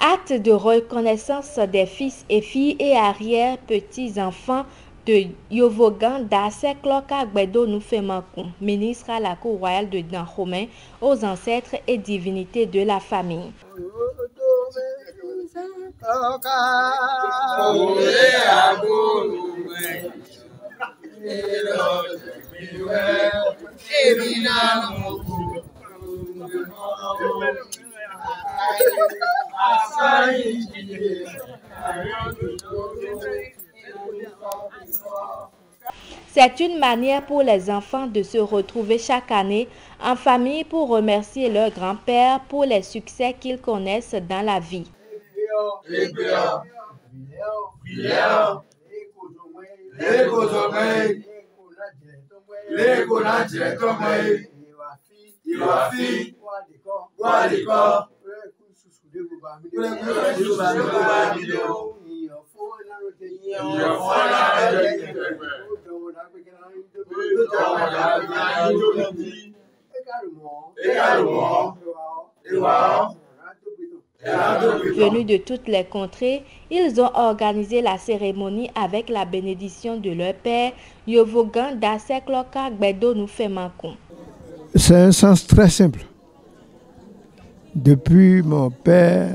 Acte de reconnaissance des fils et filles et arrière-petits-enfants de Yovogan d'Assekloka Gbedo Noufemakou, ministre à la cour royale de Dahomey, aux ancêtres et divinités de la famille. C'est une manière pour les enfants de se retrouver chaque année en famille pour remercier leur grand-père pour les succès qu'ils connaissent dans la vie. Venus de toutes les contrées, ils ont organisé la cérémonie avec la bénédiction de leur père, Yovogan d'Assekloka Gbedo Noufemakou. C'est un sens très simple. Depuis, mon père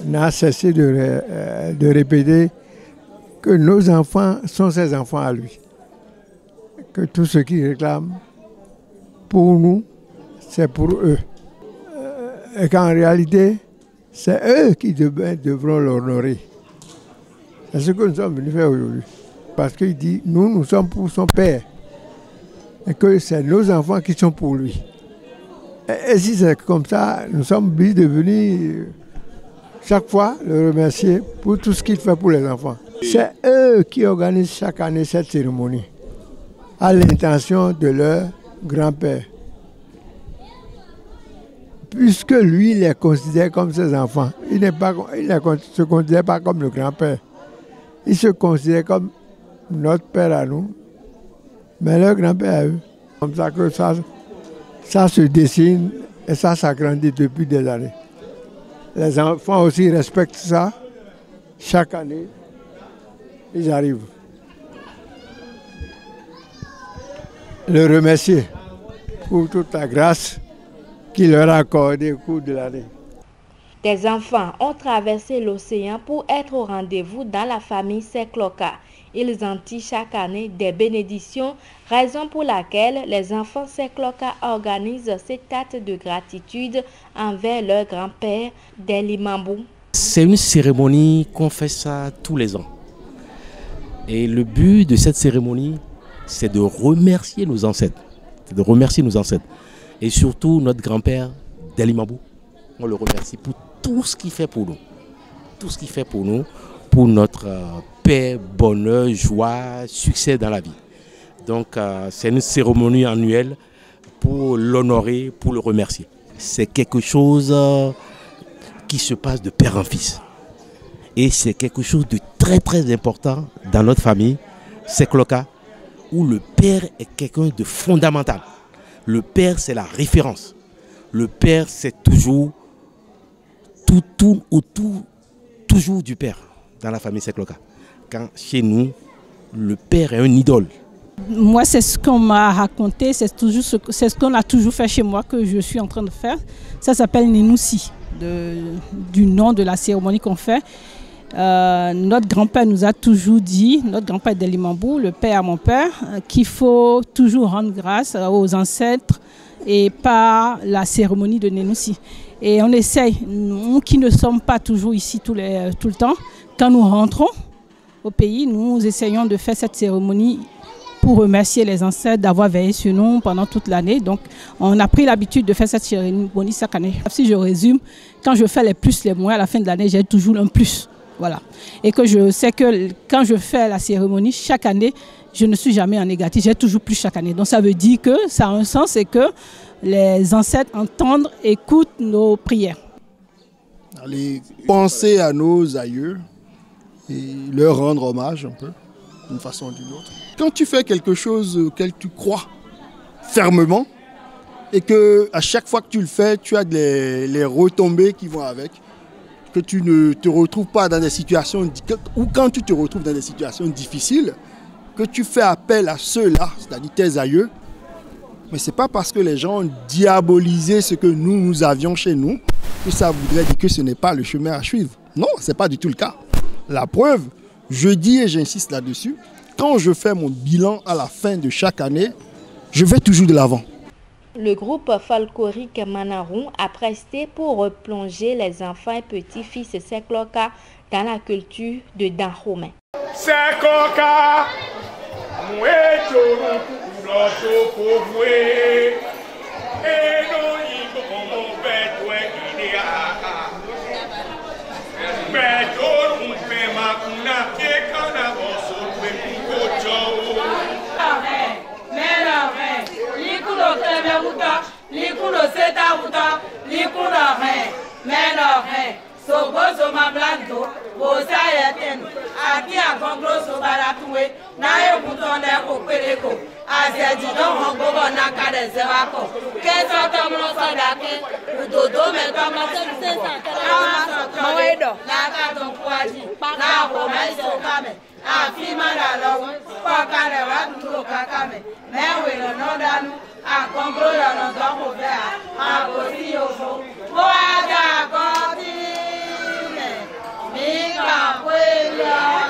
n'a cessé de répéter que nos enfants sont ses enfants à lui. Que tout ce qu'il réclame pour nous, c'est pour eux. Et qu'en réalité, c'est eux qui devront l'honorer. C'est ce que nous sommes venus faire aujourd'hui. Parce qu'il dit, nous sommes pour son père. Et que c'est nos enfants qui sont pour lui. Et si c'est comme ça, nous sommes obligés de venir chaque fois le remercier pour tout ce qu'il fait pour les enfants. C'est eux qui organisent chaque année cette cérémonie, à l'intention de leur grand-père. Puisque lui les considère comme ses enfants, il ne se considère pas comme le grand-père. Il se considère comme notre père à nous, mais leur grand-père à eux. Comme ça que ça se dessine et ça s'agrandit depuis des années. Les enfants aussi respectent ça. Chaque année, ils arrivent. Le remercier pour toute la grâce qu'il leur a accordée au cours de l'année. Des enfants ont traversé l'océan pour être au rendez-vous dans la famille Sekloka. Ils en tirent chaque année des bénédictions, raison pour laquelle les enfants Sekloka organisent cet acte de gratitude envers leur grand-père, Delimambou. C'est une cérémonie qu'on fait ça tous les ans. Et le but de cette cérémonie, c'est de remercier nos ancêtres. Et surtout notre grand-père, Delimambou. On le remercie pour tout ce qu'il fait pour nous. Tout ce qu'il fait pour nous, pour notre paix, bonheur, joie, succès dans la vie. Donc c'est une cérémonie annuelle pour l'honorer, pour le remercier. C'est quelque chose qui se passe de père en fils. Et c'est quelque chose de très très important dans notre famille, Sekloka, où le père est quelqu'un de fondamental. Le père, c'est la référence. Le père, c'est toujours toujours du père dans la famille Sekloka. Quand chez nous, le père est un idole. Moi, c'est ce qu'on m'a raconté, c'est ce qu'on a toujours fait chez moi, que je suis en train de faire. Ça s'appelle Nenoussi, du nom de la cérémonie qu'on fait. Notre grand-père nous a toujours dit, notre grand-père Delimambou, le père à mon père, qu'il faut toujours rendre grâce aux ancêtres et par la cérémonie de Nenoussi. Et on essaye, nous qui ne sommes pas toujours ici tout le temps, quand nous rentrons au pays, nous essayons de faire cette cérémonie pour remercier les ancêtres d'avoir veillé sur nous pendant toute l'année. Donc, on a pris l'habitude de faire cette cérémonie chaque année. Si je résume, quand je fais les plus, les moins, à la fin de l'année, j'ai toujours un plus. Voilà. Et que je sais que quand je fais la cérémonie, chaque année, je ne suis jamais en négatif, j'ai toujours plus chaque année. Donc, ça veut dire que ça a un sens et que les ancêtres entendent, écoutent nos prières. Allez penser à nos aïeux et leur rendre hommage un peu, d'une façon ou d'une autre. Quand tu fais quelque chose auquel tu crois fermement et que à chaque fois que tu le fais, tu as les retombées qui vont avec, que tu ne te retrouves pas dans des situations, ou quand tu te retrouves dans des situations difficiles, que tu fais appel à ceux-là, c'est-à-dire tes aïeux, mais ce n'est pas parce que les gens ont diabolisé ce que nous avions chez nous que ça voudrait dire que ce n'est pas le chemin à suivre. Non, ce n'est pas du tout le cas. La preuve, je dis et j'insiste là-dessus, quand je fais mon bilan à la fin de chaque année, je vais toujours de l'avant. Le groupe folklorique Manaroun a presté pour replonger les enfants et petits-fils Sekloka dans la culture de Dahomey. Sekloka, Sobozo mablando, bosa yeten, aki agonglo sobaratue, na yo butonde opereko, azedino hongogo nakade zewako, keso tomlo sodake, udodo me tomlo sensa, mawedo, nakato kwaji, na homaiso kame, afima na lowo, kokare watu kakame, mewe no danu, agonglo no dongo bea, abosi yoso, boaga godi. Minga Puebla.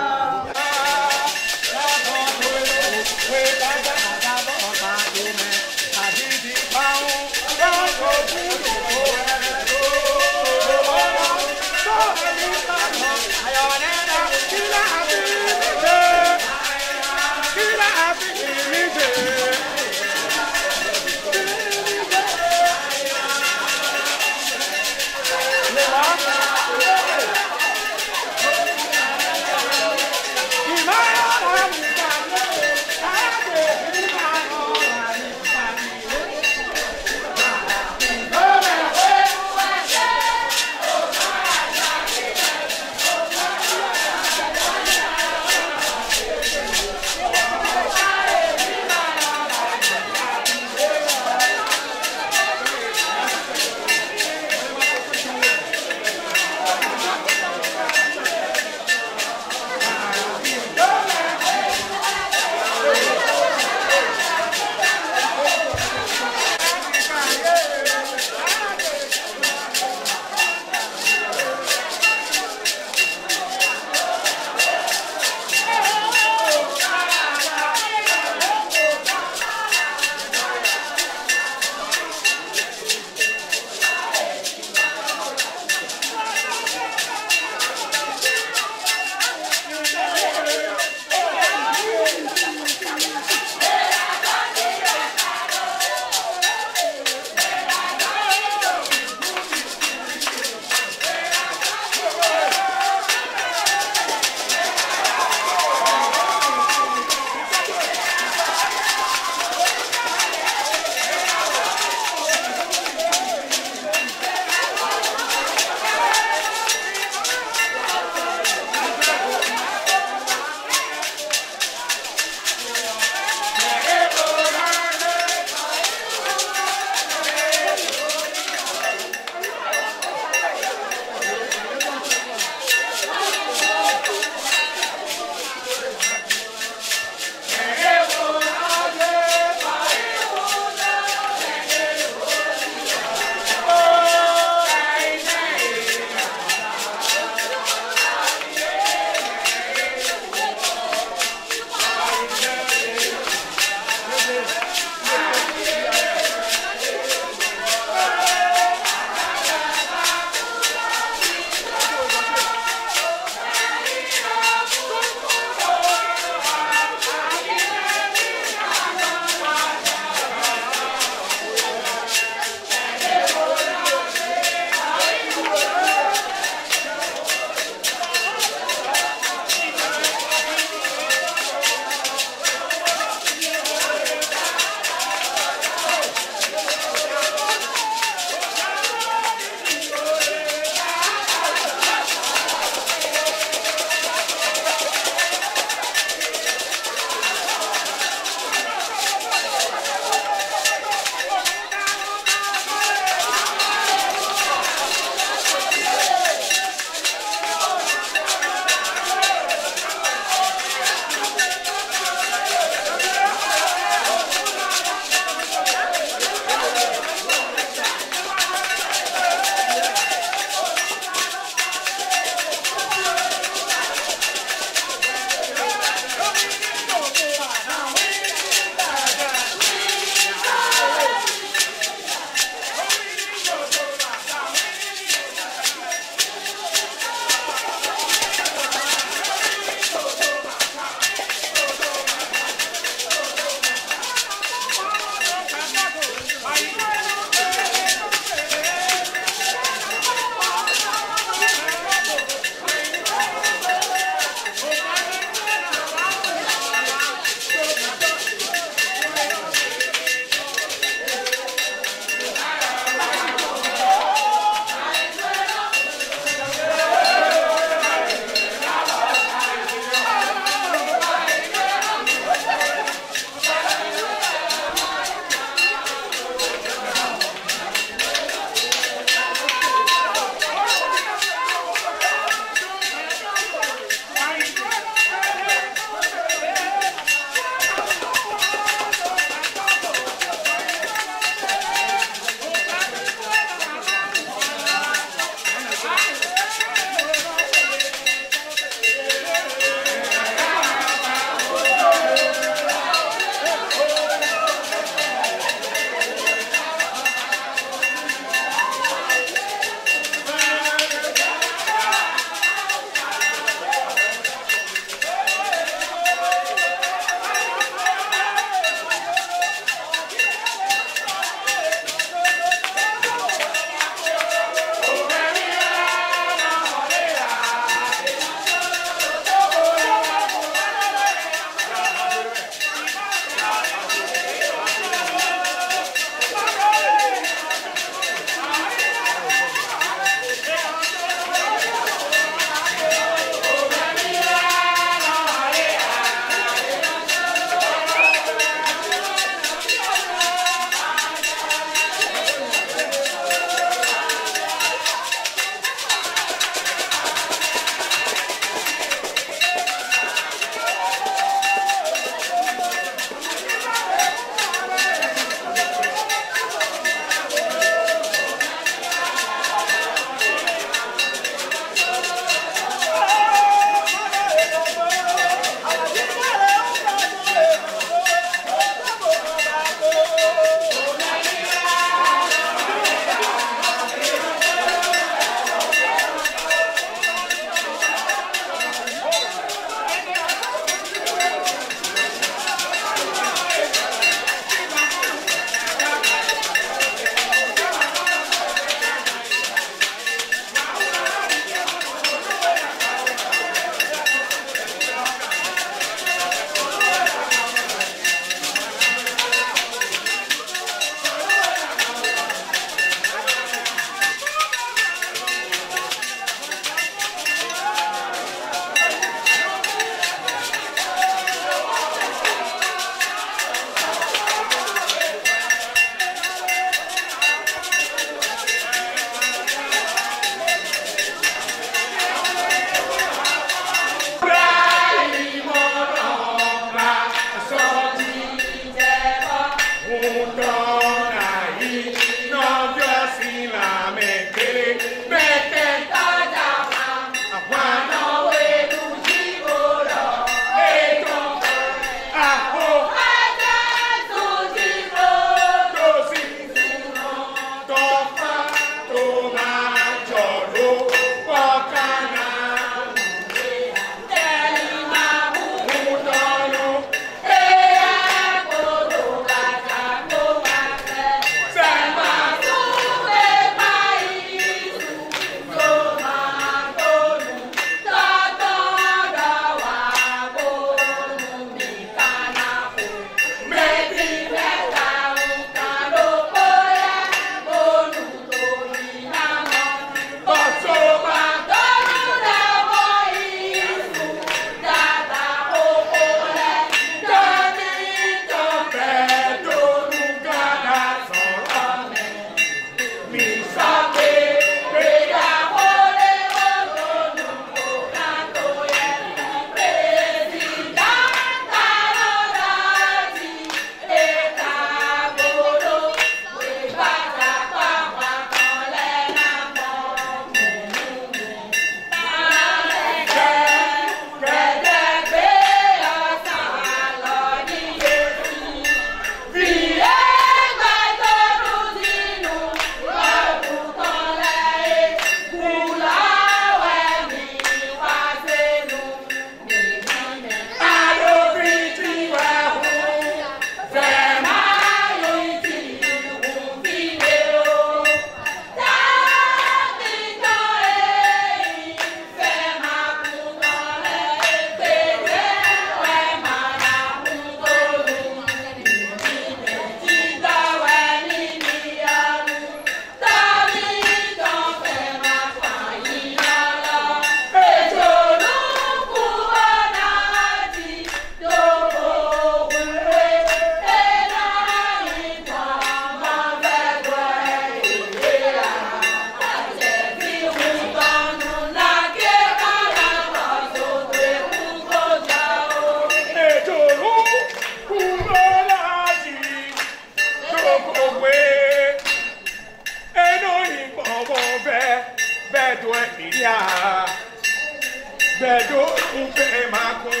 Bedo umpe makun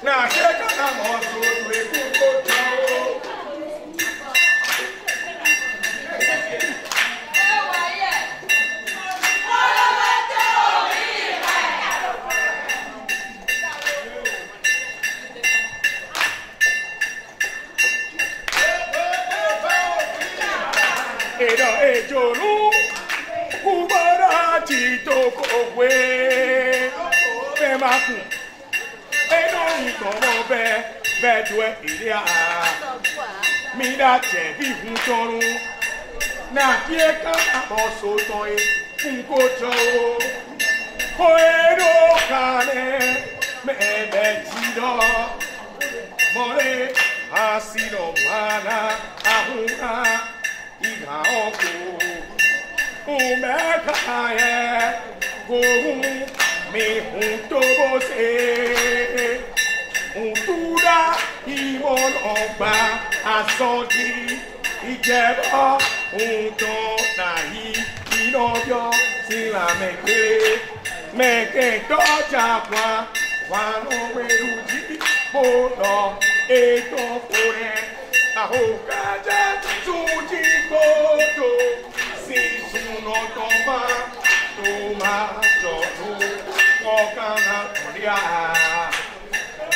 na sheka na moso we kukoto. Edo ejolu kubara tito kowe pemaku eno ikomo bedwe iria mi da che bi fun torun na kieka aboso toy fun koto ko edo kane me betido more asino mana ahuna iga oko umekaye gohun mi junto você untura imon ọgbà asọdi ìjẹbọ unto nayi inọjọ sila mekere meketọjà kwa wanoweruji bọlọ ètò fúnẹ àhókájà túnjí gbọdọ sísun ọtọba tó máa jọdún ọkànlá kọlíà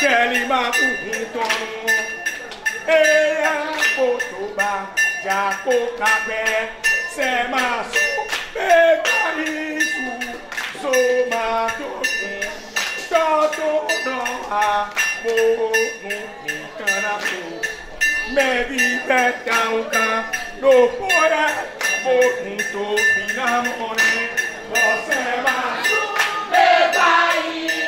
kẹlí máa kúkún tọrun ẹyà kòtòbá jàkó kábẹ sẹ máa sọ bẹ́ẹ̀ kárí sùn so máa tó kún tọ́tò náà àpònú nìkan náà kò mẹ́bí bẹ́ẹ̀ dáhùn kan ló fọ́ra bókun tó fi náà mọ́ni lọ́sẹ̀ máa tó bẹ́ẹ̀ báyìí.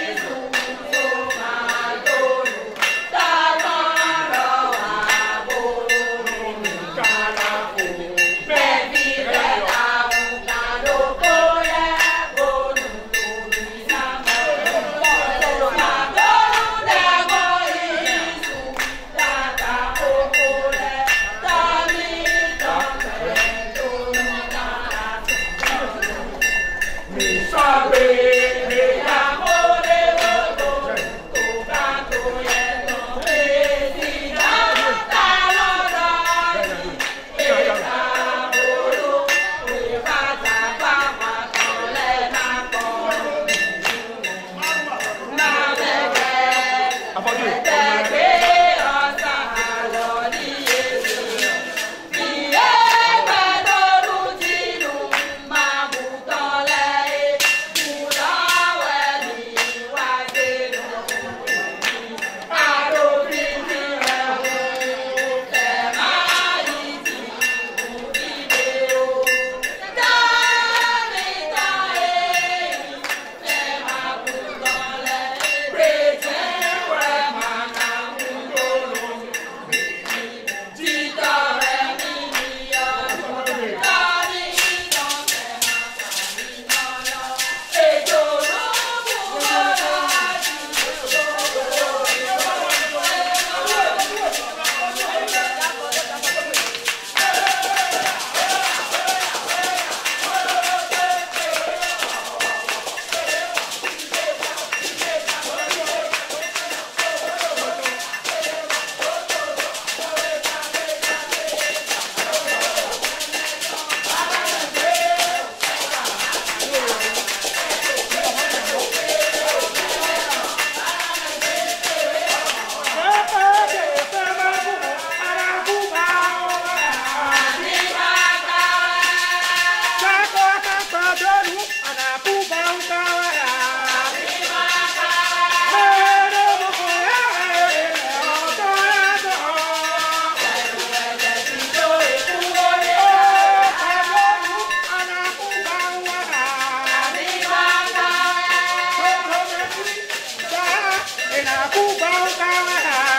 Cuba,